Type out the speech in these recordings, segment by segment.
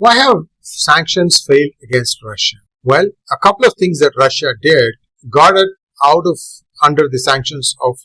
Why have sanctions failed against Russia? Well, a couple of things that Russia did got it out of under the sanctions of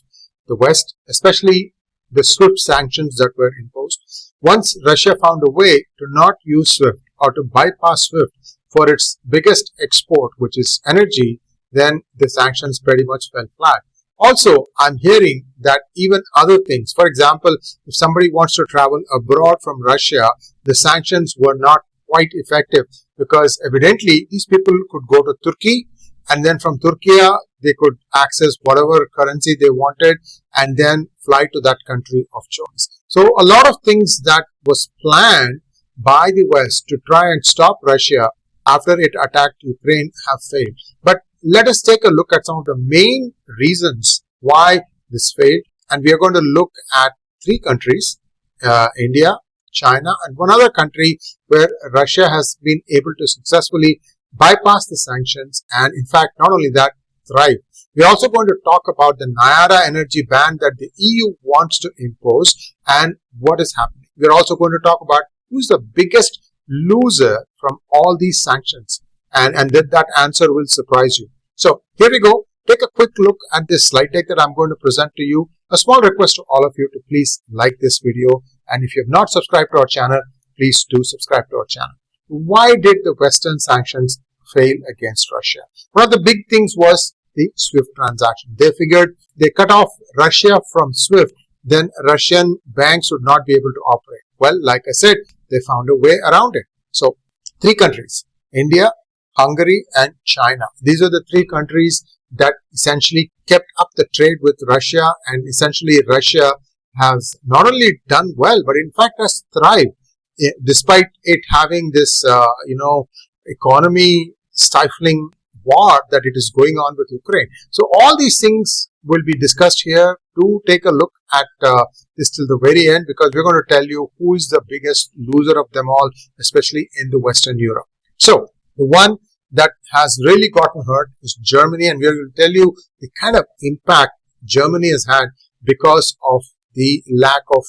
the West, especially the SWIFT sanctions that were imposed. Once Russia found a way to not use SWIFT or to bypass SWIFT for its biggest export, which is energy, then the sanctions pretty much fell flat. Also, I'm hearing that even other things, for example, if somebody wants to travel abroad from Russia, the sanctions were not quite effective because evidently these people could go to Turkey and then from Turkey they could access whatever currency they wanted and then fly to that country of choice. So a lot of things that was planned by the West to try and stop Russia after it attacked Ukraine have failed. But let us take a look at some of the main reasons why this failed. And we are going to look at three countries, India, China, and one other country where Russia has been able to successfully bypass the sanctions and, in fact, not only that, thrive. We are also going to talk about the Nyara energy ban that the EU wants to impose and what is happening. We are also going to talk about who's the biggest loser from all these sanctions, and that answer will surprise you. So here we go. Take a quick look at this slide deck that I'm going to present to you. A small request to all of you to please like this video, and if you have not subscribed to our channel, please do subscribe to our channel. Why did the Western sanctions fail against Russia? One of the big things was the SWIFT transaction. They figured they cut off Russia from SWIFT, then Russian banks would not be able to operate. Well, like I said, they found a way around it. So, three countries, India, Hungary, and China. These are the three countries that essentially kept up the trade with Russia, and essentially Russia has not only done well, but in fact has thrived despite it having this, economy stifling war that it is going on with Ukraine. So all these things will be discussed here. Do take a look at this till the very end, because we're going to tell you who is the biggest loser of them all, especially in the Western Europe. So the one that has really gotten hurt is Germany, and we're going to tell you the kind of impact Germany has had because of the lack of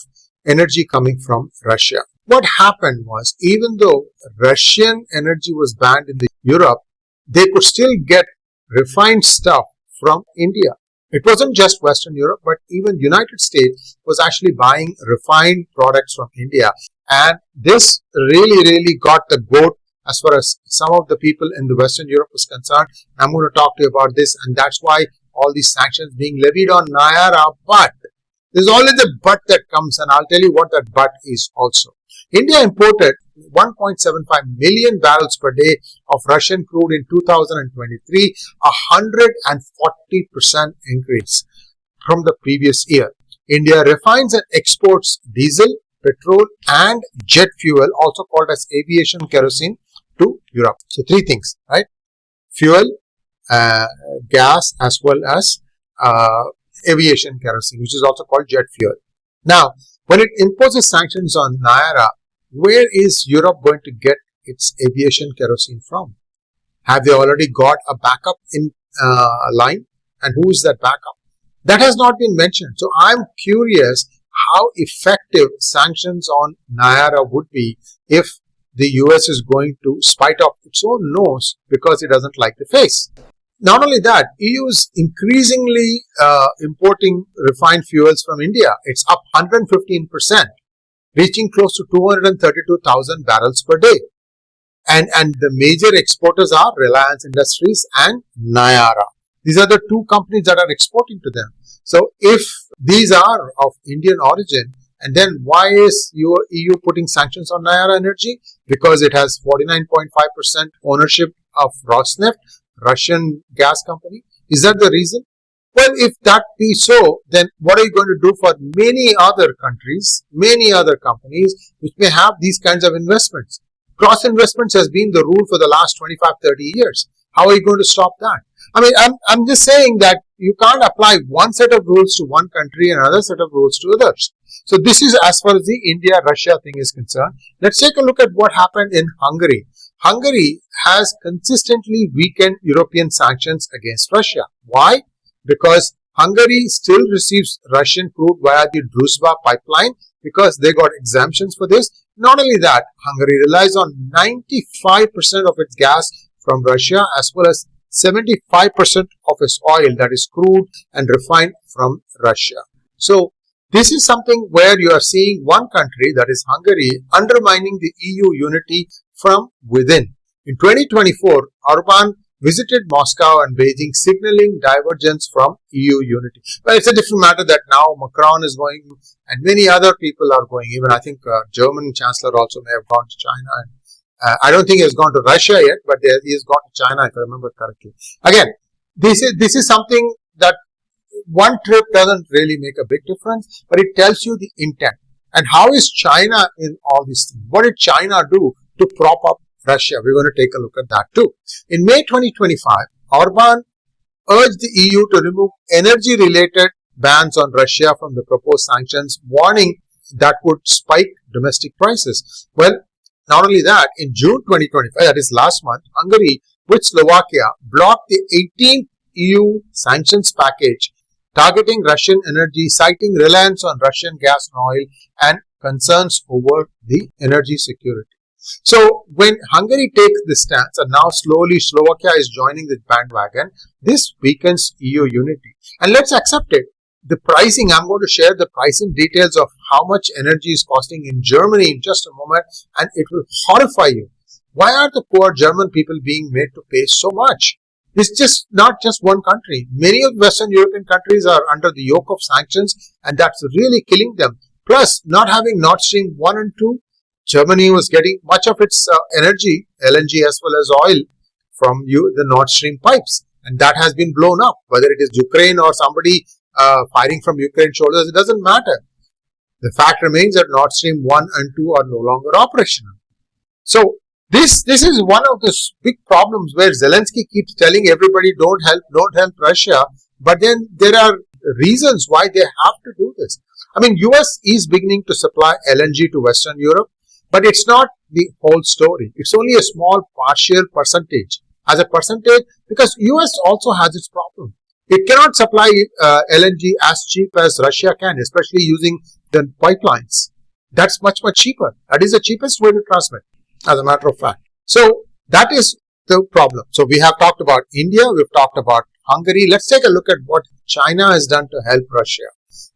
energy coming from Russia. What happened was, even though Russian energy was banned in Europe, they could still get refined stuff from India. It wasn't just Western Europe, but even United States was actually buying refined products from India. And this really got the goat as far as some of the people in the Western Europe was concerned. I'm going to talk to you about this, and that's why all these sanctions being levied on Nyara. But there's always a but that comes, and I'll tell you what that but is also. India imported 1.75 million barrels per day of Russian crude in 2023, a 140% increase from the previous year. India refines and exports diesel, petrol, and jet fuel, also called as aviation kerosene, to Europe. So three things, right? Fuel, gas, as well as aviation kerosene, which is also called jet fuel. Now, when it imposes sanctions on Nyara, where is Europe going to get its aviation kerosene from? Have they already got a backup in line? And who is that backup? That has not been mentioned. So I'm curious how effective sanctions on Nyara would be if the US is going to spite off its own nose because it doesn't like the face. Not only that, EU is increasingly importing refined fuels from India. It's up 115%, reaching close to 232,000 barrels per day. And the major exporters are Reliance Industries and Nyara. These are the two companies that are exporting to them. So if these are of Indian origin, and then why is EU putting sanctions on Nyara Energy? Because it has 49.5% ownership of Rosneft, Russian gas company. Is that the reason? Well, if that be so, then what are you going to do for many other countries, many other companies which may have these kinds of investments? Cross investments has been the rule for the last 25, 30 years. How are you going to stop that? I mean, I'm just saying that you can't apply one set of rules to one country and another set of rules to others. So this is as far as the India-Russia thing is concerned. Let's take a look at what happened in Hungary. Hungary has consistently weakened European sanctions against Russia. Why? Because Hungary still receives Russian crude via the Druzhba pipeline, because they got exemptions for this. Not only that, Hungary relies on 95% of its gas from Russia as well as 75% of its oil, that is crude and refined, from Russia. So this is something where you are seeing one country, that is Hungary, undermining the EU unity from within. In 2024, Orban visited Moscow and Beijing, signaling divergence from EU unity. Well, it's a different matter that now Macron is going and many other people are going. Even I think German Chancellor also may have gone to China. And I don't think he has gone to Russia yet, but he has gone to China, if I remember correctly. Again, this is something that one trip doesn't really make a big difference, but it tells you the intent. And how is China in all these things? What did China do to prop up Russia? We're going to take a look at that too. In May 2025, Orban urged the EU to remove energy-related bans on Russia from the proposed sanctions, warning that would spike domestic prices. Well, not only that, in June 2025, that is last month, Hungary with Slovakia blocked the 18th EU sanctions package targeting Russian energy, citing reliance on Russian gas and oil and concerns over the energy security. So when Hungary takes this stance and now slowly Slovakia is joining the bandwagon, this weakens EU unity. And let's accept it. The pricing, I'm going to share the pricing details of how much energy is costing in Germany in just a moment, and it will horrify you. Why are the poor German people being made to pay so much? It's just not just one country. Many of Western European countries are under the yoke of sanctions, and that's really killing them. Plus, not having Nord Stream 1 and 2, Germany was getting much of its energy, LNG as well as oil, from the Nord Stream pipes. And that has been blown up. Whether it is Ukraine or somebody firing from Ukraine shoulders, it doesn't matter. The fact remains that Nord Stream 1 and 2 are no longer operational. So, this is one of the big problems where Zelensky keeps telling everybody don't help Russia, but then there are reasons why they have to do this. I mean, US is beginning to supply LNG to Western Europe, but it's not the whole story. It's only a small partial percentage. As a percentage, because US also has its problem. It cannot supply LNG as cheap as Russia can, especially using the pipelines. That's much cheaper. That is the cheapest way to transmit, as a matter of fact. So that is the problem. So we have talked about India, we've talked about Hungary. Let's take a look at what China has done to help Russia.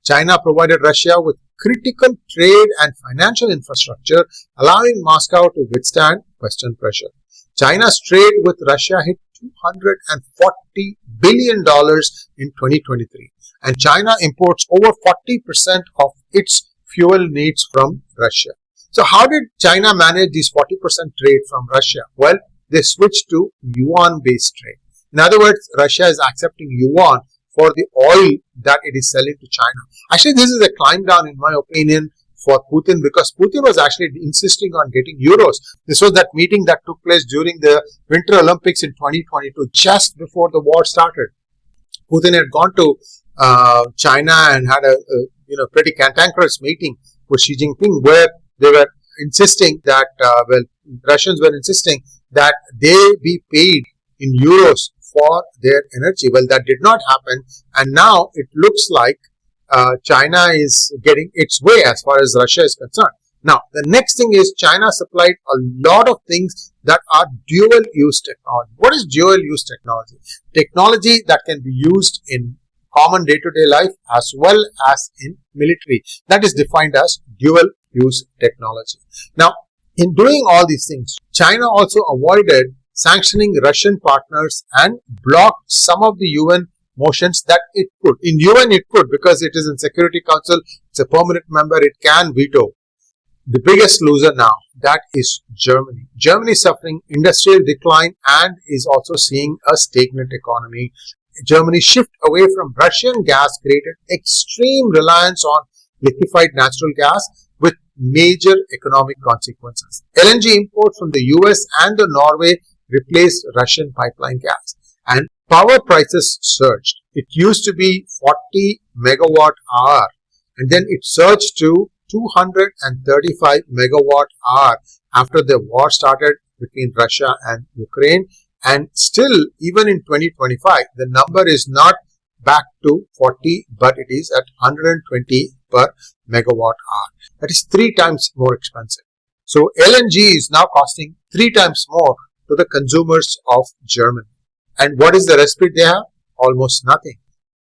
China provided Russia with critical trade and financial infrastructure, allowing Moscow to withstand Western pressure. China's trade with Russia hit $240 billion in 2023, and China imports over 40% of its fuel needs from Russia. So how did China manage these 40% trade from Russia? Well, they switched to yuan-based trade. In other words, Russia is accepting yuan for the oil that it is selling to China. Actually, this is a climb down, in my opinion, for Putin, because Putin was actually insisting on getting euros. This was that meeting that took place during the Winter Olympics in 2022, just before the war started. Putin had gone to China and had a pretty cantankerous meeting with Xi Jinping, where they were insisting that, Russians were insisting that they be paid in euros for their energy. Well, that did not happen, and now it looks like China is getting its way as far as Russia is concerned. Now, the next thing is China supplied a lot of things that are dual-use technology. What is dual-use technology? Technology that can be used in common day-to-day life as well as in military. That is defined as dual-use technology. Now, in doing all these things, China also avoided sanctioning Russian partners and blocked some of the UN motions that it could. In UN it could, because it is in Security Council, it's a permanent member, it can veto. The biggest loser now, that is Germany. Germany is suffering industrial decline and is also seeing a stagnant economy. Germany's shift away from Russian gas created extreme reliance on liquefied natural gas with major economic consequences. LNG imports from the US and the Norway replaced Russian pipeline gas, and power prices surged. It used to be 40 megawatt hour, and then it surged to 235 megawatt hour after the war started between Russia and Ukraine. And still, even in 2025, the number is not back to 40, but it is at 120 per megawatt hour. That is 3 times more expensive. So LNG is now costing 3 times more to the consumers of Germany. And what is the respite they have? Almost nothing.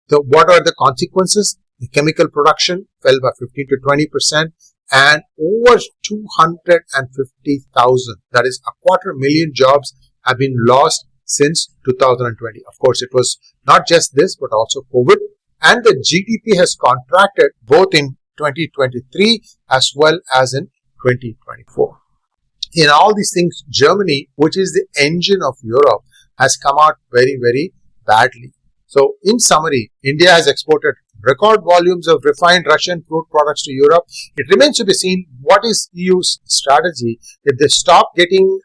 So what are the consequences? The chemical production fell by 15 to 20% and over 250,000, that is 250,000 jobs have been lost since 2020. Of course, it was not just this, but also COVID. And the GDP has contracted both in 2023 as well as in 2024. In all these things, Germany, which is the engine of Europe, has come out very, very badly. So, in summary, India has exported record volumes of refined Russian crude products to Europe. It remains to be seen what is EU's strategy. If they stop getting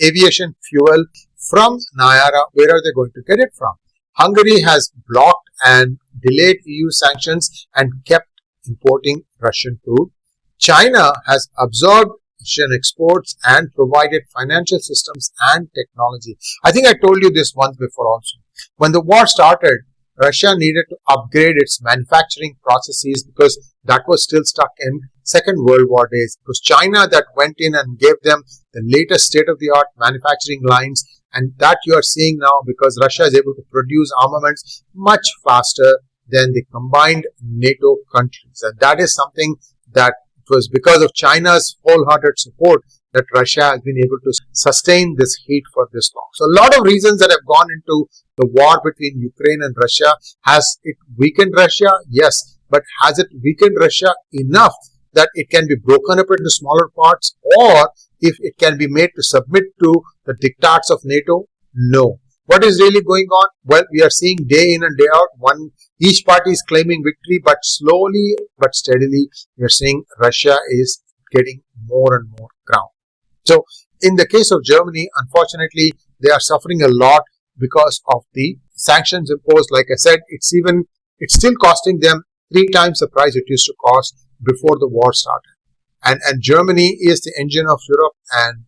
aviation fuel from Nayara, where are they going to get it from? Hungary has blocked and delayed EU sanctions and kept importing Russian crude. China has absorbed Russian exports and provided financial systems and technology. I think I told you this once before also. When the war started, Russia needed to upgrade its manufacturing processes because that was still stuck in Second World War days. It was China that went in and gave them the latest state-of-the-art manufacturing lines, and that you are seeing now because Russia is able to produce armaments much faster than the combined NATO countries. And that is something that it was because of China's wholehearted support that Russia has been able to sustain this heat for this long. So a lot of reasons that have gone into the war between Ukraine and Russia. Has it weakened Russia? Yes. But has it weakened Russia enough that it can be broken up into smaller parts, or if it can be made to submit to the diktats of NATO? No. What is really going on? Well, we are seeing day in and day out, each party is claiming victory, but slowly but steadily, we are seeing Russia is getting more and more ground. So, in the case of Germany, unfortunately, they are suffering a lot because of the sanctions imposed. Like I said, it's still costing them 3 times the price it used to cost before the war started. And Germany is the engine of Europe, and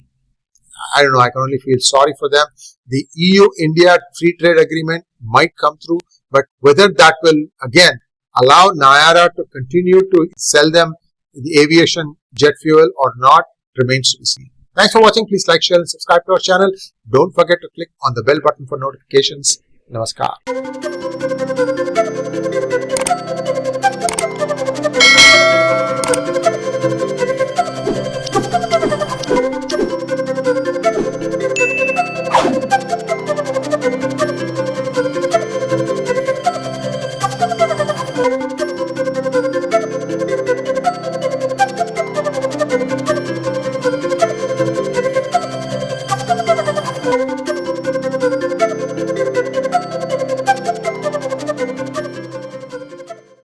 I don't know, I can only feel sorry for them. The EU-India free trade agreement might come through, but whether that will again allow Nayara to continue to sell them the aviation jet fuel or not remains to be seen. Thanks for watching. Please like, share and subscribe to our channel. Don't forget to click on the bell button for notifications. Namaskar.